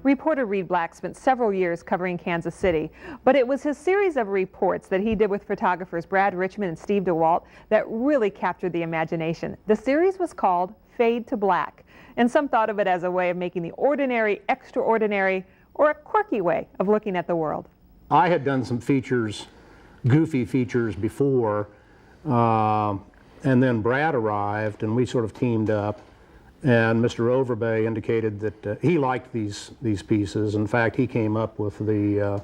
Reporter Reed Black spent several years covering Kansas City, but it was his series of reports that he did with photographers Brad Richmond and Steve DeWalt that really captured the imagination. The series was called Fade to Black, and some thought of it as a way of making the ordinary extraordinary, or a quirky way of looking at the world. I had done some features, goofy features before, and then Brad arrived and we sort of teamed up, and Mr. Overbay indicated that he liked these pieces. In fact, he came up with the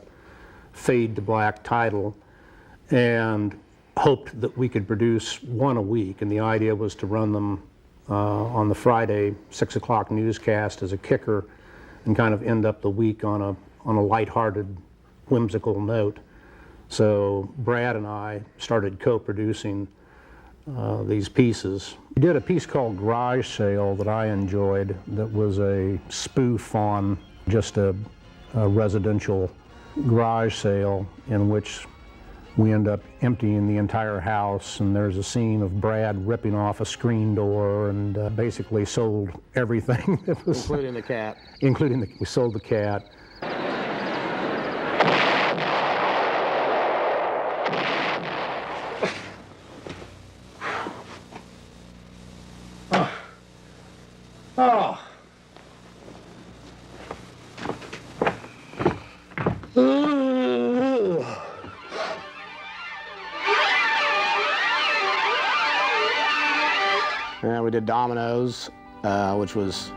Fade to Black title and hoped that we could produce one a week, and the idea was to run them on the Friday 6 o'clock newscast as a kicker and kind of end up the week on a lighthearted, whimsical note. So Brad and I started co-producing these pieces. We did a piece called Garage Sale that I enjoyed that was a spoof on just a residential garage sale in which we end up emptying the entire house, and there's a scene of Brad ripping off a screen door and basically sold everything that was... Including the cat. We sold the cat. Yeah, we did dominoes, which was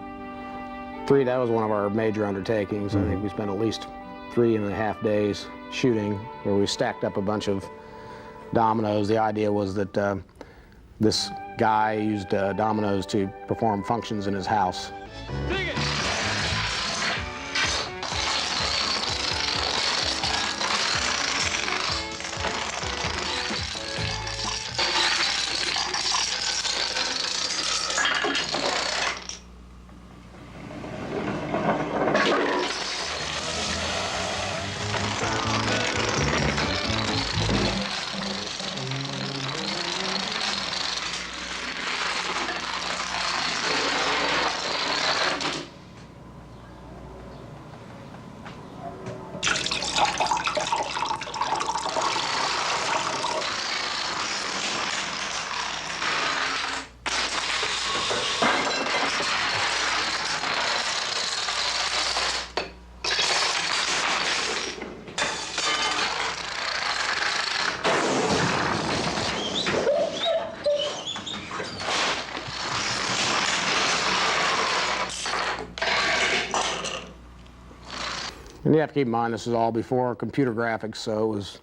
that was one of our major undertakings. I think we spent at least 3.5 days shooting, where we stacked up a bunch of dominoes. The idea was that this guy used dominoes to perform functions in his house. Dig it. And you have to keep in mind, this is all before computer graphics, so it was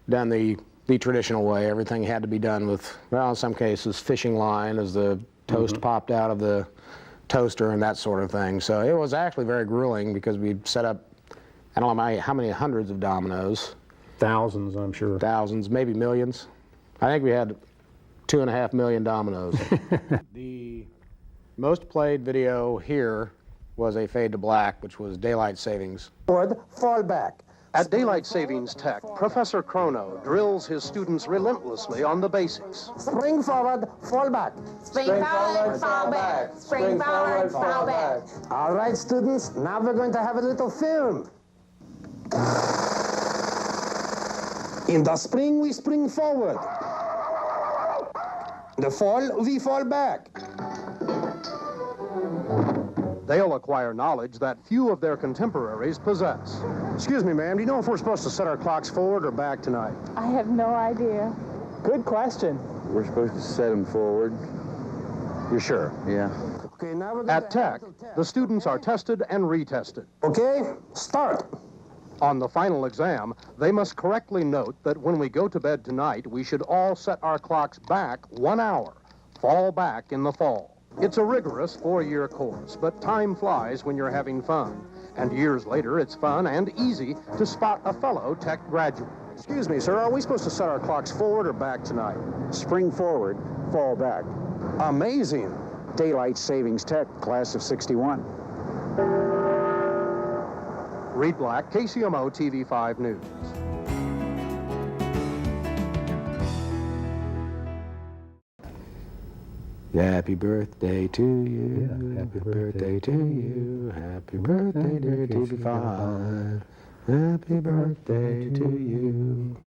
done the traditional way. Everything had to be done with, well, in some cases, fishing line as the toast popped out of the toaster and that sort of thing. So it was actually very grueling because we set up, I don't know how many hundreds of dominoes. Thousands, I'm sure. Thousands, maybe millions. I think we had 2.5 million dominoes. The most played video here was a Fade to Black, which was daylight savings. Forward, fall back. At Daylight Savings Tech, Professor Chrono drills his students relentlessly on the basics. Spring forward, fall back. Spring forward, fall back. Spring forward, fall back. All right, students, now we're going to have a little film. In the spring, we spring forward. In the fall, we fall back. They'll acquire knowledge that few of their contemporaries possess. Excuse me, ma'am, do you know if we're supposed to set our clocks forward or back tonight? I have no idea. Good question. We're supposed to set them forward. You sure? Yeah. Okay, now we're At Tech, the students are tested and retested. Okay, start. On the final exam, they must correctly note that when we go to bed tonight, we should all set our clocks back 1 hour, fall back in the fall. It's a rigorous 4-year course, but time flies when you're having fun. And years later, it's fun and easy to spot a fellow Tech graduate. Excuse me, sir, are we supposed to set our clocks forward or back tonight? Spring forward, fall back. Amazing. Daylight Savings Tech, class of '61. Reed Black, KCMO TV5 News. Happy birthday to you. Yeah, happy birthday to you. you. Happy birthday, dear TV5. Happy birthday to you.